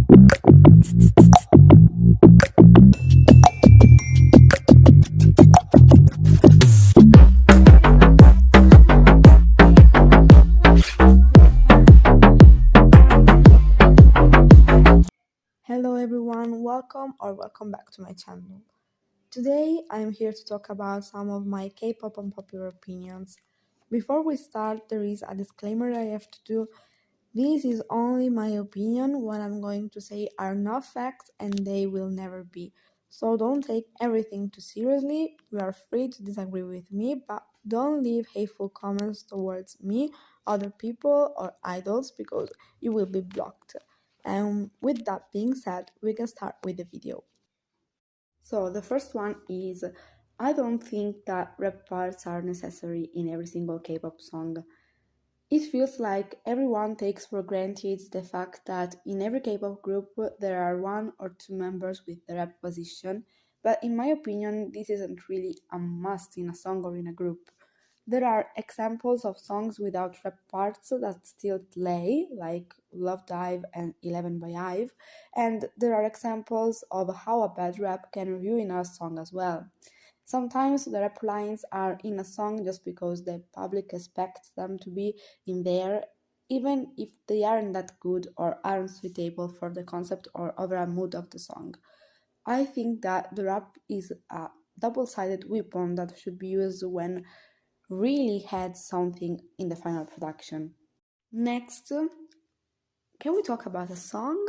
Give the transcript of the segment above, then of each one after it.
Hello everyone, welcome back to my channel. Today I'm here to talk about some of my K-pop unpopular opinions. Before we start, there is a disclaimer I have to do. This is only my opinion. What I'm going to say are not facts and they will never be. So don't take everything too seriously. You are free to disagree with me, but don't leave hateful comments towards me, other people, or idols because you will be blocked. And with that being said, we can start with the video. So the first one is I don't think that rap parts are necessary in every single K-pop song. It feels like everyone takes for granted the fact that in every K-pop group there are one or two members with the rap position, but in my opinion this isn't really a must in a song or in a group. There are examples of songs without rap parts that still play, like Love Dive and 11 by Ive, and there are examples of how a bad rap can ruin a song as well. Sometimes the rap lines are in a song just because the public expects them to be in there, even if they aren't that good or aren't suitable for the concept or overall mood of the song. I think that the rap is a double-sided weapon that should be used when really had something in the final production. Next, can we talk about a song?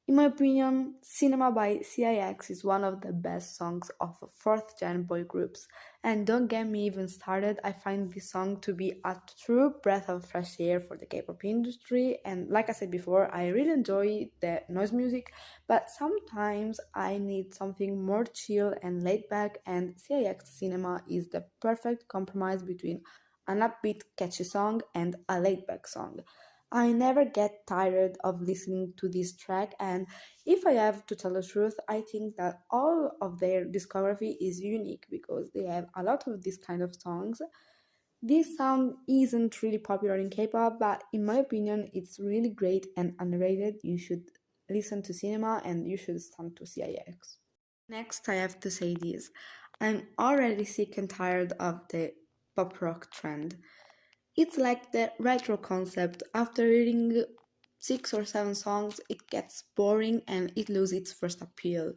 In my opinion, Cinema by CIX is one of the best songs of 4th gen boy groups, and don't get me even started, I find this song to be a true breath of fresh air for the K-pop industry, and like I said before, I really enjoy the noise music, but sometimes I need something more chill and laid back, and CIX Cinema is the perfect compromise between an upbeat catchy song and a laid back song. I never get tired of listening to this track, and if I have to tell the truth, I think that all of their discography is unique because they have a lot of this kind of songs. This sound isn't really popular in K-pop, but in my opinion, it's really great and underrated. You should listen to Cinema and you should stand to CIX. Next, I have to say this. I'm already sick and tired of the pop rock trend. It's like the retro concept. After reading 6 or 7 songs, it gets boring and it loses its first appeal.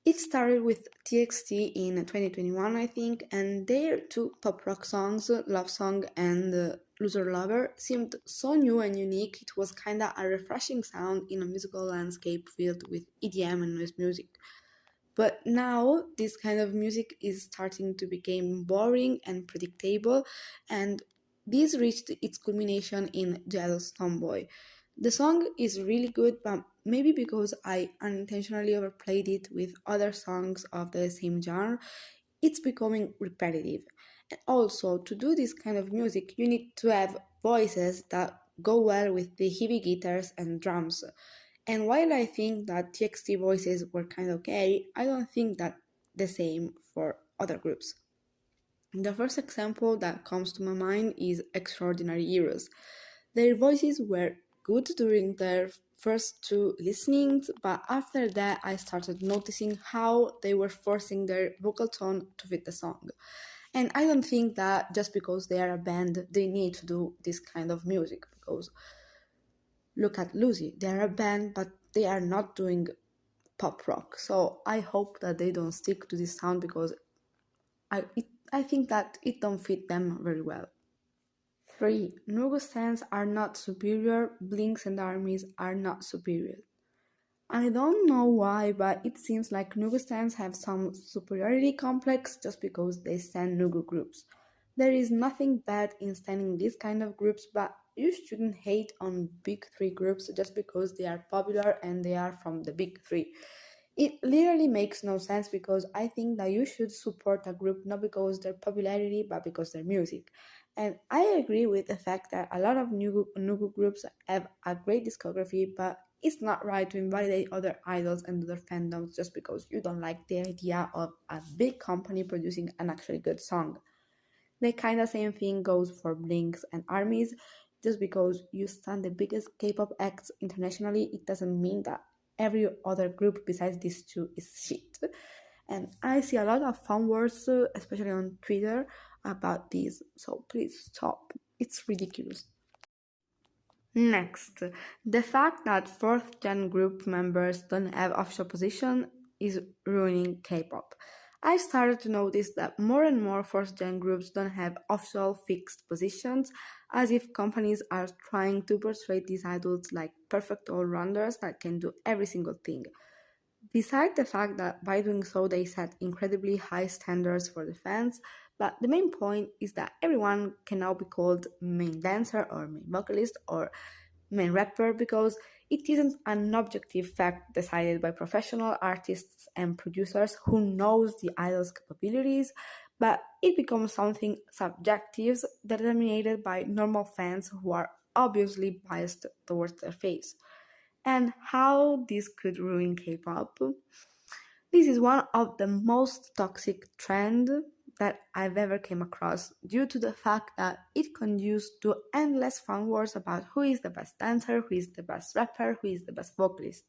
It started with TXT in 2021, I think, and their two pop rock songs, Love Song and Loser Lover, seemed so new and unique. It was kinda a refreshing sound in a musical landscape filled with EDM and noise music. But now this kind of music is starting to become boring and predictable, and this reached its culmination in Jealous Tomboy. The song is really good, but maybe because I unintentionally overplayed it with other songs of the same genre, it's becoming repetitive. And also, to do this kind of music, you need to have voices that go well with the heavy guitars and drums. And while I think that TXT voices were kind of okay, I don't think that the same for other groups. The first example that comes to my mind is Extraordinary Heroes. Their voices were good during their first two listenings, but after that I started noticing how they were forcing their vocal tone to fit the song. And I don't think that just because they are a band, they need to do this kind of music, because look at Lucy, they are a band, but they are not doing pop rock. So I hope that they don't stick to this sound because I think that it don't fit them very well. 3. Nugu stands are not superior, Blinks and armies are not superior. I don't know why, but it seems like Nugu stands have some superiority complex just because they stand Nugu groups. There is nothing bad in standing these kind of groups, but you shouldn't hate on big three groups just because they are popular and they are from the big three. It literally makes no sense because I think that you should support a group not because their popularity but because their music. And I agree with the fact that a lot of Nugu groups have a great discography, but it's not right to invalidate other idols and other fandoms just because you don't like the idea of a big company producing an actually good song. The kinda same thing goes for Blinks and armies. Just because you stand the biggest K-pop acts internationally, it doesn't mean that every other group besides these two is shit. And I see a lot of fun words, especially on Twitter, about this. So please stop. It's ridiculous. Next, the fact that fourth gen group members don't have official position is ruining K-pop. I started to notice that more and more fourth gen groups don't have official fixed positions, as if companies are trying to portray these idols like perfect all-rounders that can do every single thing. Besides the fact that by doing so they set incredibly high standards for the fans, but the main point is that everyone can now be called main dancer or main vocalist or main rapper because it isn't an objective fact decided by professional artists and producers who knows the idol's capabilities, but it becomes something subjective determined by normal fans who are obviously biased towards their face. And how this could ruin K-pop? This is one of the most toxic trends that I've ever came across due to the fact that it conduces to endless fan wars about who is the best dancer, who is the best rapper, who is the best vocalist.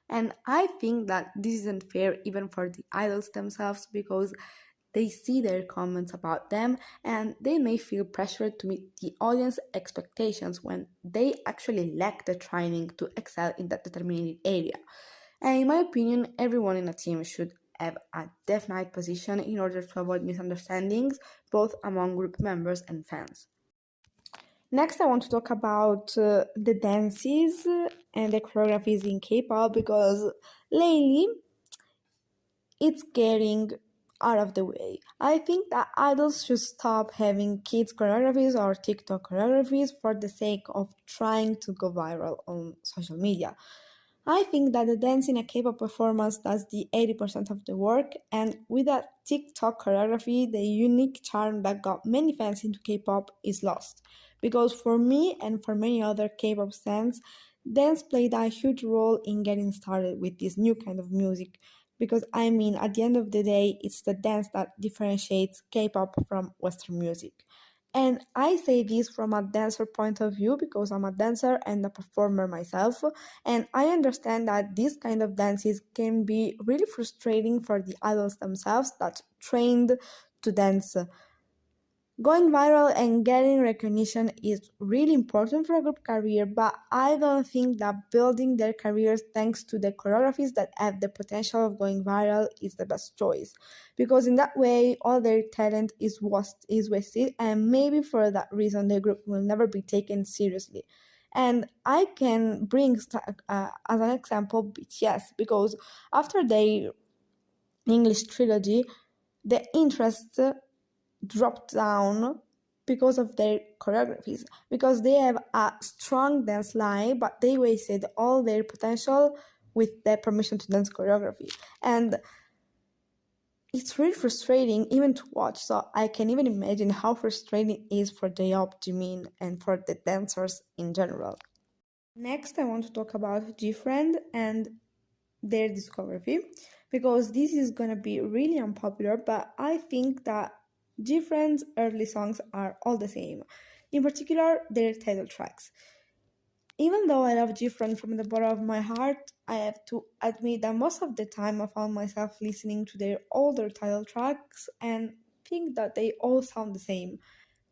And I think that this isn't fair even for the idols themselves because they see their comments about them and they may feel pressured to meet the audience expectations when they actually lack the training to excel in that determined area. And in my opinion, everyone in a team should have a definite position in order to avoid misunderstandings both among group members and fans. Next, I want to talk about the dances and the choreographies in K-pop because lately it's getting out of the way. I think that idols should stop having kids choreographies or TikTok choreographies for the sake of trying to go viral on social media. I think that the dance in a K-pop performance does the 80% of the work, and with a TikTok choreography, the unique charm that got many fans into K-pop is lost. Because for me and for many other K-pop fans, dance played a huge role in getting started with this new kind of music. Because I mean, at the end of the day, it's the dance that differentiates K-pop from Western music. And I say this from a dancer point of view because I'm a dancer and a performer myself. And I understand that this kind of dances can be really frustrating for the idols themselves that trained to dance. Going viral and getting recognition is really important for a group career, but I don't think that building their careers thanks to the choreographies that have the potential of going viral is the best choice. Because in that way, all their talent is wasted, and maybe for that reason, the group will never be taken seriously. And I can bring as an example BTS because after their English trilogy, the interest dropped down because of their choreographies because they have a strong dance line but they wasted all their potential with the permission to dance choreography, and it's really frustrating even to watch. So I can even imagine how frustrating it is for the Jimin and for the dancers in general. Next, I want to talk about GFriend and their discography because this is gonna be really unpopular, but I think that GFriend's early songs are all the same. In particular, their title tracks. Even though I love GFriend from the bottom of my heart, I have to admit that most of the time I found myself listening to their older title tracks and think that they all sound the same.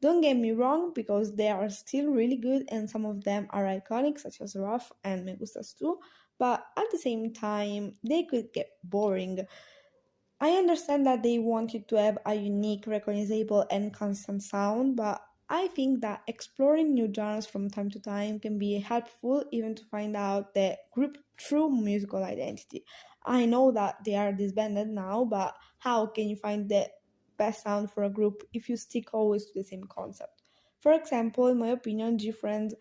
Don't get me wrong, because they are still really good and some of them are iconic, such as Rough and Me Gustas too, but at the same time, they could get boring. I understand that they wanted to have a unique, recognizable, and constant sound, but I think that exploring new genres from time to time can be helpful even to find out the group true musical identity. I know that they are disbanded now, but how can you find the best sound for a group if you stick always to the same concept? For example, in my opinion, GFriends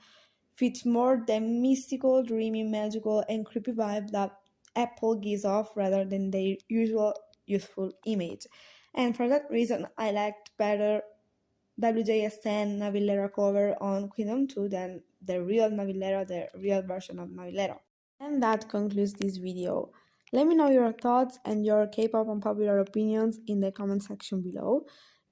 fits more the mystical, dreamy, magical, and creepy vibe that Apple gives off rather than their usual youthful image. And for that reason, I liked better wjsn Navillera cover on Kingdom 2 than the real Navillera, the real version of Navillera. And that concludes this video. Let me know your thoughts and your K-pop unpopular opinions in the comment section below.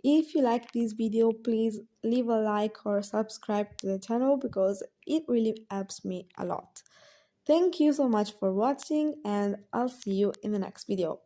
If you like this video, please leave a like or subscribe to the channel because it really helps me a lot. Thank you so much for watching and I'll see you in the next video.